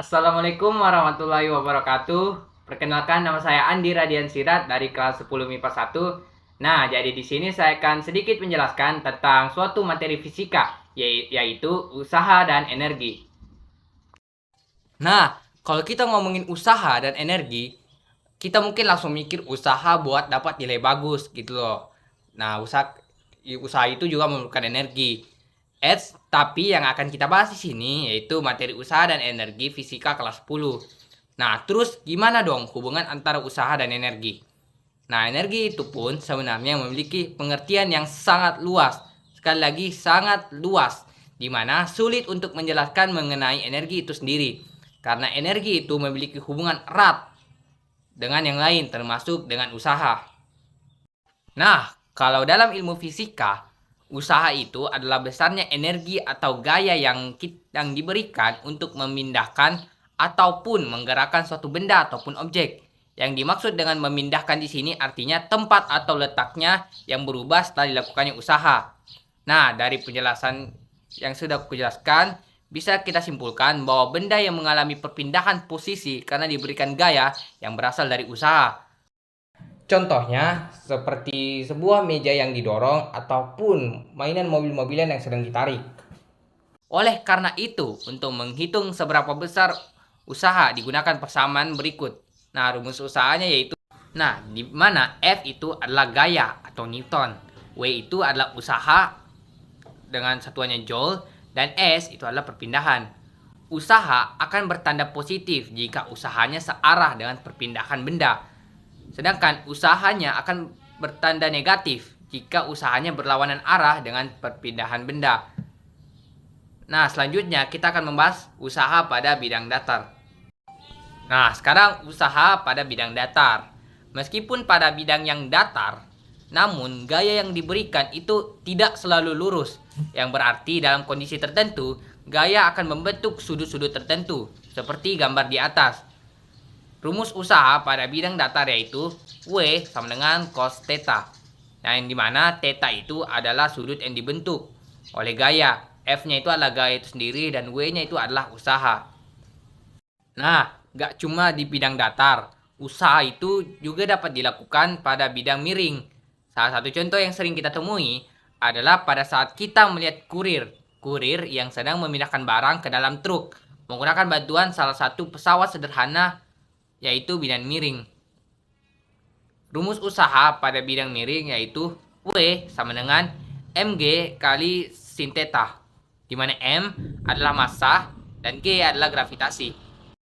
Assalamualaikum warahmatullahi wabarakatuh. Perkenalkan, nama saya Andi Radian Sirat dari kelas 10 MIPA 1. Nah, jadi di sini saya akan sedikit menjelaskan tentang suatu materi fisika, yaitu usaha dan energi. Nah, kalau kita ngomongin usaha dan energi, kita mungkin langsung mikir usaha buat dapat nilai bagus gitu loh. Nah, usaha itu juga memerlukan energi. Tapi yang akan kita bahas di sini yaitu materi usaha dan energi fisika kelas 10. Nah, terus gimana dong hubungan antara usaha dan energi? Nah, energi itu pun sebenarnya memiliki pengertian yang sangat luas. Sekali lagi, sangat luas, di mana sulit untuk menjelaskan mengenai energi itu sendiri. Karena energi itu memiliki hubungan erat dengan yang lain, termasuk dengan usaha. Nah, kalau dalam ilmu fisika, usaha itu adalah besarnya energi atau gaya yang diberikan untuk memindahkan ataupun menggerakkan suatu benda ataupun objek. Yang dimaksud dengan memindahkan di sini artinya tempat atau letaknya yang berubah setelah dilakukannya usaha. Nah, dari penjelasan yang sudah aku jelaskan, bisa kita simpulkan bahwa benda yang mengalami perpindahan posisi karena diberikan gaya yang berasal dari usaha. Contohnya seperti sebuah meja yang didorong ataupun mainan mobil-mobilan yang sedang ditarik. Oleh karena itu, untuk menghitung seberapa besar usaha digunakan persamaan berikut. Nah, rumus usahanya yaitu di mana F itu adalah gaya atau Newton, W itu adalah usaha dengan satuannya Joule, dan S itu adalah perpindahan. Usaha akan bertanda positif jika usahanya searah dengan perpindahan benda. Sedangkan usahanya akan bertanda negatif jika usahanya berlawanan arah dengan perpindahan benda. Nah, selanjutnya kita akan membahas usaha pada bidang datar. Nah, sekarang usaha pada bidang datar. Meskipun pada bidang yang datar, namun gaya yang diberikan itu tidak selalu lurus, yang berarti dalam kondisi tertentu, gaya akan membentuk sudut-sudut tertentu, seperti gambar di atas. Rumus usaha pada bidang datar yaitu W sama dengan cos theta. Nah, yang dimana theta itu adalah sudut yang dibentuk oleh gaya. F-nya itu adalah gaya itu sendiri dan W-nya itu adalah usaha. Nah, gak cuma di bidang datar. Usaha itu juga dapat dilakukan pada bidang miring. Salah satu contoh yang sering kita temui adalah pada saat kita melihat kurir. Kurir yang sedang memindahkan barang ke dalam truk menggunakan bantuan salah satu pesawat sederhana yaitu bidang miring. Rumus usaha pada bidang miring yaitu W sama dengan mg kali sin theta, di mana M adalah massa dan G adalah gravitasi.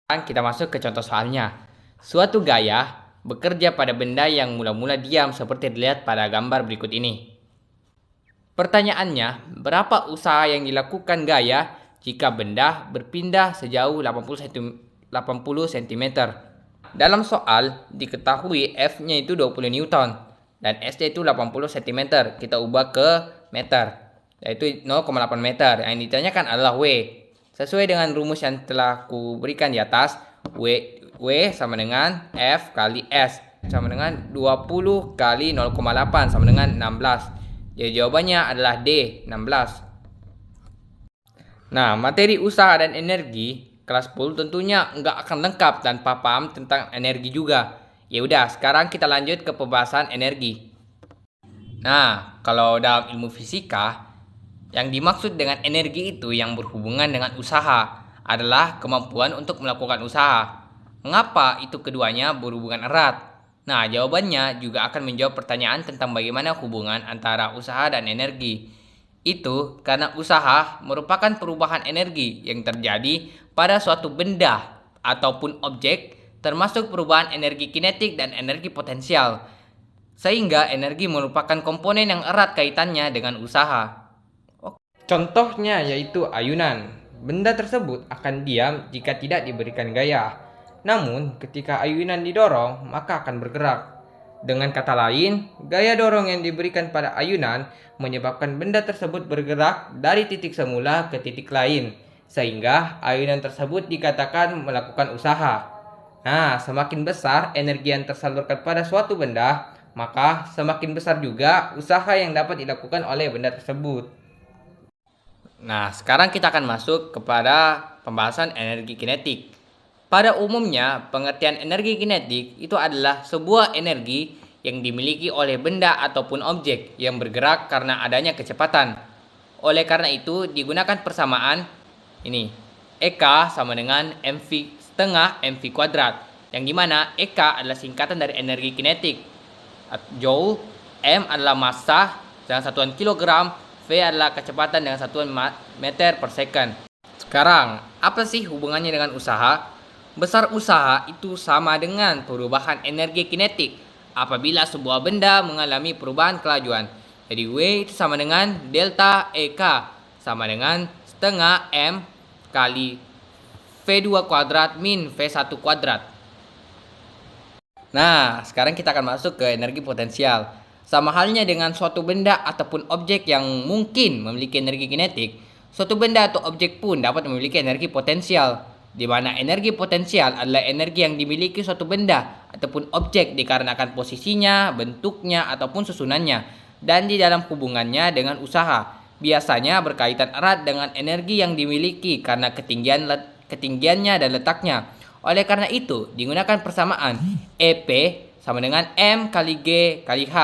Sekarang kita masuk ke contoh soalnya. Suatu gaya bekerja pada benda yang mula-mula diam seperti dilihat pada gambar berikut ini. Pertanyaannya, berapa usaha yang dilakukan gaya jika benda berpindah sejauh 80 cm? Dalam soal, diketahui F-nya itu 20 Newton dan S-nya itu 80 cm. Kita ubah ke meter, yaitu 0,8 meter. Yang ditanyakan adalah W. Sesuai dengan rumus yang telah aku berikan di atas, W sama dengan F kali S, sama dengan 20 kali 0,8 sama dengan 16. Jadi jawabannya adalah D, 16. Nah, materi usaha dan energi kelas 10 tentunya nggak akan lengkap tanpa paham tentang energi juga. Ya udah, sekarang kita lanjut ke pembahasan energi. Nah, kalau dalam ilmu fisika, yang dimaksud dengan energi itu yang berhubungan dengan usaha adalah kemampuan untuk melakukan usaha. Mengapa itu keduanya berhubungan erat? Nah, jawabannya juga akan menjawab pertanyaan tentang bagaimana hubungan antara usaha dan energi. Itu karena usaha merupakan perubahan energi yang terjadi pada suatu benda ataupun objek, termasuk perubahan energi kinetik dan energi potensial. Sehingga energi merupakan komponen yang erat kaitannya dengan usaha. Contohnya yaitu ayunan. Benda tersebut akan diam jika tidak diberikan gaya. Namun, ketika ayunan didorong, maka akan bergerak. Dengan kata lain, gaya dorong yang diberikan pada ayunan menyebabkan benda tersebut bergerak dari titik semula ke titik lain, sehingga ayunan tersebut dikatakan melakukan usaha. Nah, semakin besar energi yang tersalurkan pada suatu benda, maka semakin besar juga usaha yang dapat dilakukan oleh benda tersebut. Nah, sekarang kita akan masuk kepada pembahasan energi kinetik. Pada umumnya, pengertian energi kinetik itu adalah sebuah energi yang dimiliki oleh benda ataupun objek yang bergerak karena adanya kecepatan. Oleh karena itu, digunakan persamaan ini. EK sama dengan mv setengah mv kuadrat, yang dimana EK adalah singkatan dari energi kinetik. Joule, M adalah massa dengan satuan kilogram, V adalah kecepatan dengan satuan meter per second. Sekarang, apa sih hubungannya dengan usaha? Besar usaha itu sama dengan perubahan energi kinetik apabila sebuah benda mengalami perubahan kelajuan. Jadi W itu sama dengan delta EK sama dengan setengah M kali V2 kuadrat min V1 kuadrat. Nah, sekarang kita akan masuk ke energi potensial. Sama halnya dengan suatu benda ataupun objek yang mungkin memiliki energi kinetik, suatu benda atau objek pun dapat memiliki energi potensial, di mana energi potensial adalah energi yang dimiliki suatu benda ataupun objek dikarenakan posisinya, bentuknya, ataupun susunannya, dan di dalam hubungannya dengan usaha. Biasanya berkaitan erat dengan energi yang dimiliki karena ketinggiannya dan letaknya. Oleh karena itu, digunakan persamaan EP sama dengan M kali G kali H,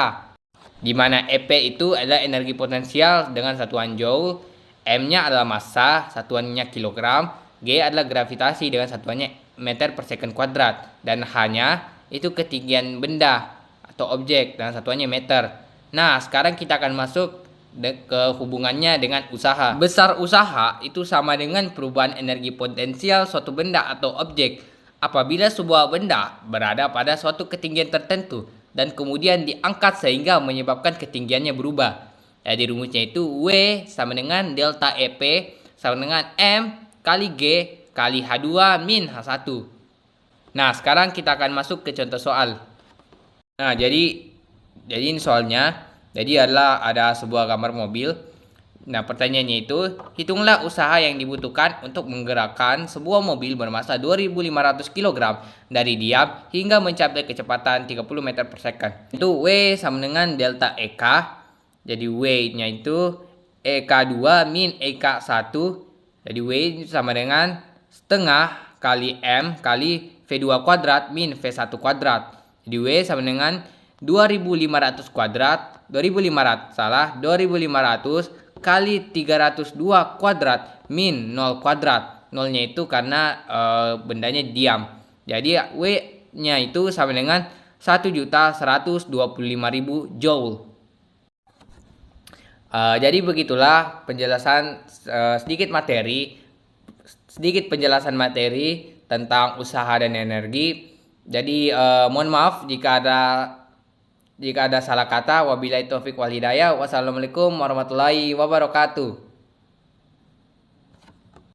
di mana EP itu adalah energi potensial dengan satuan joule, M-nya adalah massa, satuannya kilogram, G adalah gravitasi dengan satuannya meter per second kuadrat, dan H-nya itu ketinggian benda atau objek dengan satuannya meter. Nah, sekarang kita akan masuk ke hubungannya dengan usaha. Besar usaha itu sama dengan perubahan energi potensial suatu benda atau objek apabila sebuah benda berada pada suatu ketinggian tertentu dan kemudian diangkat sehingga menyebabkan ketinggiannya berubah. Jadi rumusnya itu W sama dengan delta EP sama dengan M kali G kali H2 min H1. Nah, sekarang kita akan masuk ke contoh soal. Nah, jadi ini soalnya. Jadi adalah ada sebuah gambar mobil. Nah, pertanyaannya itu, hitunglah usaha yang dibutuhkan untuk menggerakkan sebuah mobil bermassa 2500 kg dari diam hingga mencapai kecepatan 30 meter per second. Itu W sama dengan delta EK. Jadi W-nya itu EK2 min EK1. Jadi W itu sama dengan setengah kali M kali V2 kuadrat min V1 kuadrat. Jadi W sama dengan 2500 kuadrat, 2500 kali 302 kuadrat min 0 kuadrat. Nolnya itu karena bendanya diam. Jadi W-nya itu sama dengan 1.125.000 joule. Jadi begitulah penjelasan sedikit penjelasan materi tentang usaha dan energi. Jadi mohon maaf jika ada salah kata. Wabillahi taufik wal hidayah. Wassalamualaikum warahmatullahi wabarakatuh.